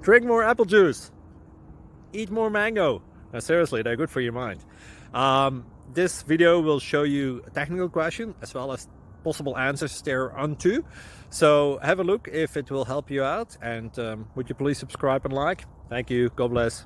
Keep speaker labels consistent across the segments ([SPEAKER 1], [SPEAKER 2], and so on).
[SPEAKER 1] Drink more apple juice. Eat more mango. Now, seriously, they're good for your mind. This video will show you a technical question as well as possible answers thereunto. So have a look if it will help you out, and would you please subscribe and like? Thank you. God bless.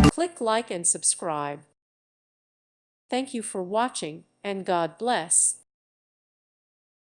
[SPEAKER 2] Click like and subscribe. Thank you for watching, and God bless.